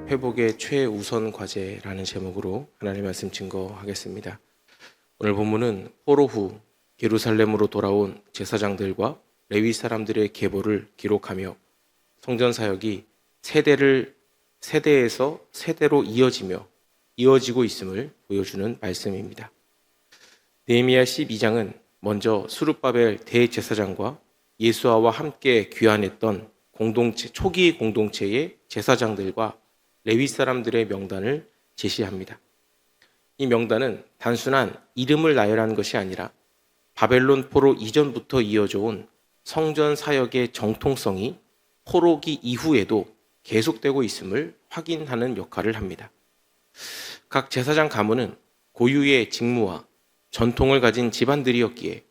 회복의 최우선 과제라는 제목으로 하나님의 말씀 증거하겠습니다. 오늘 본문은 포로 후 예루살렘으로 돌아온 제사장들과 레위 사람들의 계보를 기록하며 성전 사역이 세대에서 세대로 이어지고 있음을 보여주는 말씀입니다. 느헤미야 12장은 먼저 스룹바벨 대제사장과 예수아와 함께 귀환했던 초기 공동체의 제사장들과 레위 사람들의 명단을 제시합니다. 이 명단은 단순한 이름을 나열한 것이 아니라 바벨론 포로 이전부터 이어져 온 성전 사역의 정통성이 포로기 이후에도 계속되고 있음을 확인하는 역할을 합니다. 각 제사장 가문은 고유의 직무와 전통을 가진 집안들이었기에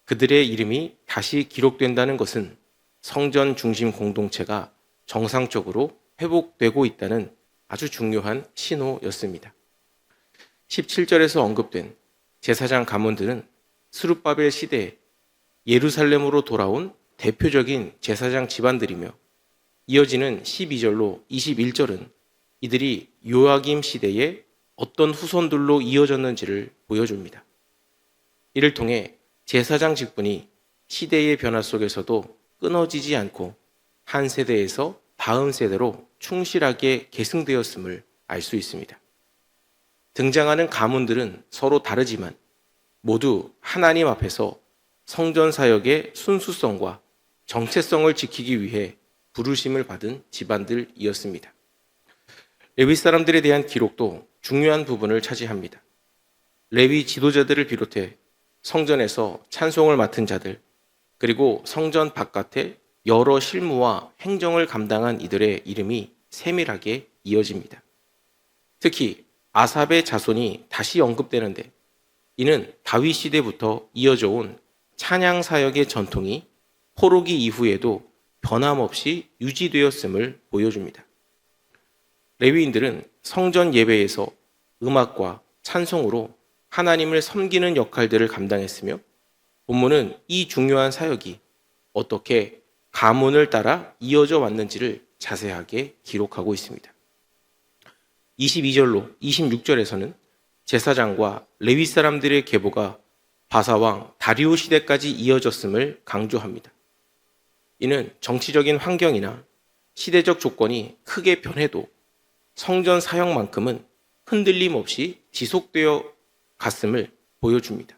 그들의 이름이 다시 기록된다는 것은 성전 중심 공동체가 정상적으로 회복되고 있다는 아주 중요한 신호였습니다. 17절에서 언급된 제사장 가문들은 스룹바벨 시대에 예루살렘으로 돌아온 대표적인 제사장 집안들이며 이어지는 12절로 21절은 이들이 요아김 시대에 어떤 후손들로 이어졌는지를 보여줍니다. 이를 통해 제사장 직분이 시대의 변화 속에서도 끊어지지 않고 한 세대에서 다음 세대로 충실하게 계승되었음을 알 수 있습니다. 등장하는 가문들은 서로 다르지만 모두 하나님 앞에서 성전 사역의 순수성과 정체성을 지키기 위해 부르심을 받은 집안들이었습니다. 레위 사람들에 대한 기록도 중요한 부분을 차지합니다. 레위 지도자들을 비롯해 성전에서 찬송을 맡은 자들, 그리고 성전 바깥에 여러 실무와 행정을 감당한 이들의 이름이 세밀하게 이어집니다. 특히 아삽의 자손이 다시 언급되는데 이는 다윗 시대부터 이어져 온 찬양 사역의 전통이 포로기 이후에도 변함없이 유지되었음을 보여줍니다. 레위인들은 성전 예배에서 음악과 찬송으로 하나님을 섬기는 역할들을 감당했으며 본문은 이 중요한 사역이 어떻게 가문을 따라 이어져 왔는지를 자세하게 기록하고 있습니다. 22절로 26절에서는 제사장과 레위 사람들의 계보가 바사왕 다리오 시대까지 이어졌음을 강조합니다. 이는 정치적인 환경이나 시대적 조건이 크게 변해도 성전 사역만큼은 흔들림 없이 지속되어 갔음을 보여줍니다.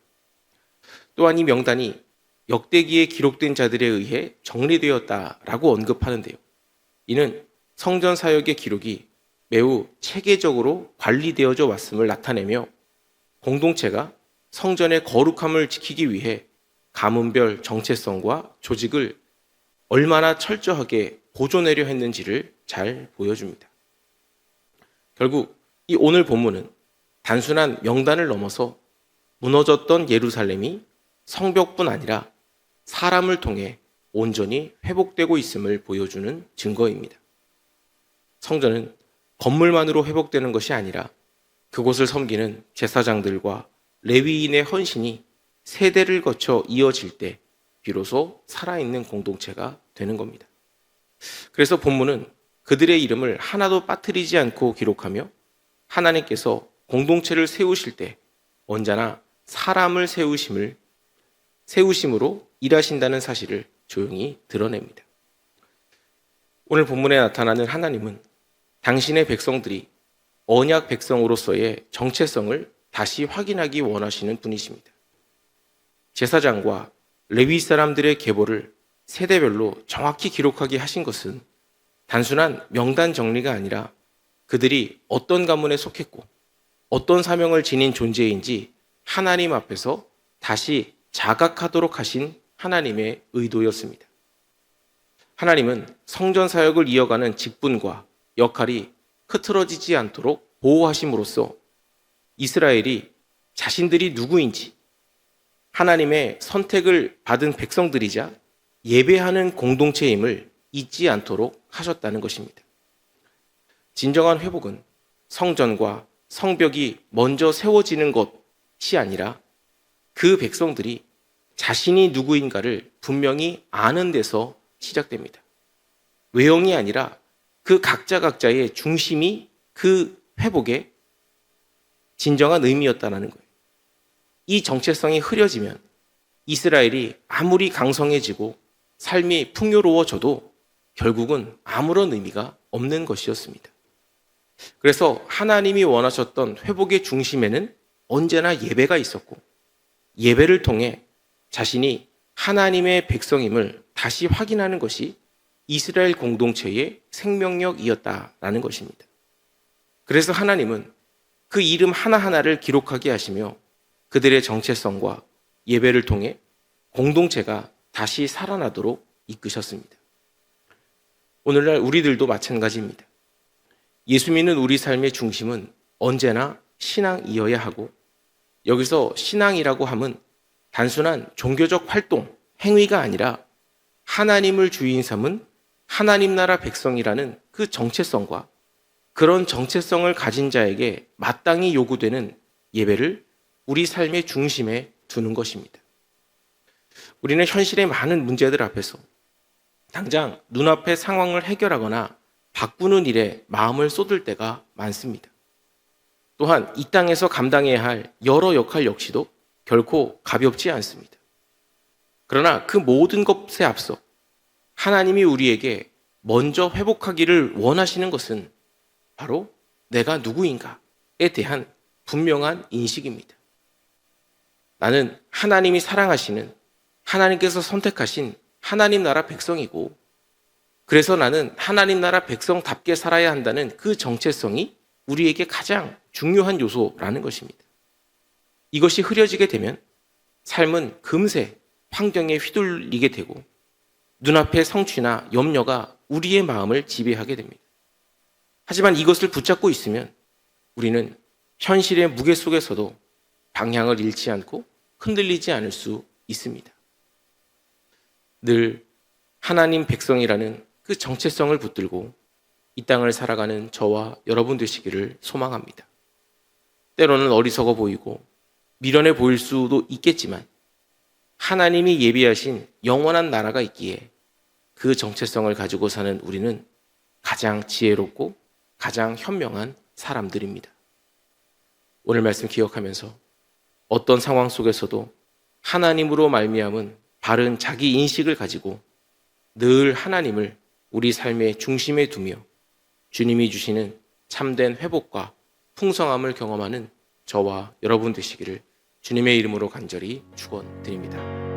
또한 이 명단이 역대기에 기록된 자들에 의해 정리되었다라고 언급하는데요. 이는 성전 사역의 기록이 매우 체계적으로 관리되어져 왔음을 나타내며 공동체가 성전의 거룩함을 지키기 위해 가문별 정체성과 조직을 얼마나 철저하게 보존하려 했는지를 잘 보여줍니다. 결국 이 오늘 본문은 단순한 명단을 넘어서 무너졌던 예루살렘이 성벽뿐 아니라 사람을 통해 온전히 회복되고 있음을 보여주는 증거입니다. 성전은 건물만으로 회복되는 것이 아니라 그곳을 섬기는 제사장들과 레위인의 헌신이 세대를 거쳐 이어질 때 비로소 살아있는 공동체가 되는 겁니다. 그래서 본문은 그들의 이름을 하나도 빠뜨리지 않고 기록하며 하나님께서 공동체를 세우실 때 언제나 사람을 세우심으로 일하신다는 사실을 조용히 드러냅니다. 오늘 본문에 나타나는 하나님은 당신의 백성들이 언약 백성으로서의 정체성을 다시 확인하기 원하시는 분이십니다. 제사장과 레위 사람들의 계보를 세대별로 정확히 기록하게 하신 것은 단순한 명단 정리가 아니라 그들이 어떤 가문에 속했고 어떤 사명을 지닌 존재인지 하나님 앞에서 다시 자각하도록 하신 하나님의 의도였습니다. 하나님은 성전 사역을 이어가는 직분과 역할이 흐트러지지 않도록 보호하심으로써 이스라엘이 자신들이 누구인지 하나님의 선택을 받은 백성들이자 예배하는 공동체임을 잊지 않도록 하셨다는 것입니다. 진정한 회복은 성전과 성벽이 먼저 세워지는 것이 아니라 그 백성들이 자신이 누구인가를 분명히 아는 데서 시작됩니다. 외형이 아니라 그 각자의 중심이 그 회복의 진정한 의미였다는 거예요. 이 정체성이 흐려지면 이스라엘이 아무리 강성해지고 삶이 풍요로워져도 결국은 아무런 의미가 없는 것이었습니다. 그래서 하나님이 원하셨던 회복의 중심에는 언제나 예배가 있었고, 예배를 통해 자신이 하나님의 백성임을 다시 확인하는 것이 이스라엘 공동체의 생명력이었다라는 것입니다. 그래서 하나님은 그 이름 하나하나를 기록하게 하시며 그들의 정체성과 예배를 통해 공동체가 다시 살아나도록 이끄셨습니다. 오늘날 우리들도 마찬가지입니다. 예수 믿는 우리 삶의 중심은 언제나 신앙이어야 하고, 여기서 신앙이라고 함은 단순한 종교적 활동, 행위가 아니라 하나님을 주인 삼은 하나님 나라 백성이라는 그 정체성과 그런 정체성을 가진 자에게 마땅히 요구되는 예배를 우리 삶의 중심에 두는 것입니다. 우리는 현실의 많은 문제들 앞에서 당장 눈앞의 상황을 해결하거나 바꾸는 일에 마음을 쏟을 때가 많습니다. 또한 이 땅에서 감당해야 할 여러 역할 역시도 결코 가볍지 않습니다. 그러나 그 모든 것에 앞서 하나님이 우리에게 먼저 회복하기를 원하시는 것은 바로 내가 누구인가에 대한 분명한 인식입니다. 나는 하나님이 사랑하시는, 하나님께서 선택하신 하나님 나라 백성이고, 그래서 나는 하나님 나라 백성답게 살아야 한다는 그 정체성이 우리에게 가장 중요한 요소라는 것입니다. 이것이 흐려지게 되면 삶은 금세 환경에 휘둘리게 되고 눈앞의 성취나 염려가 우리의 마음을 지배하게 됩니다. 하지만 이것을 붙잡고 있으면 우리는 현실의 무게 속에서도 방향을 잃지 않고 흔들리지 않을 수 있습니다. 늘 하나님 백성이라는 그 정체성을 붙들고 이 땅을 살아가는 저와 여러분 되시기를 소망합니다. 때로는 어리석어 보이고 미련해 보일 수도 있겠지만 하나님이 예비하신 영원한 나라가 있기에 그 정체성을 가지고 사는 우리는 가장 지혜롭고 가장 현명한 사람들입니다. 오늘 말씀 기억하면서 어떤 상황 속에서도 하나님으로 말미암은 바른 자기 인식을 가지고 늘 하나님을 우리 삶의 중심에 두며 주님이 주시는 참된 회복과 풍성함을 경험하는 저와 여러분 되시기를 주님의 이름으로 간절히 축원드립니다.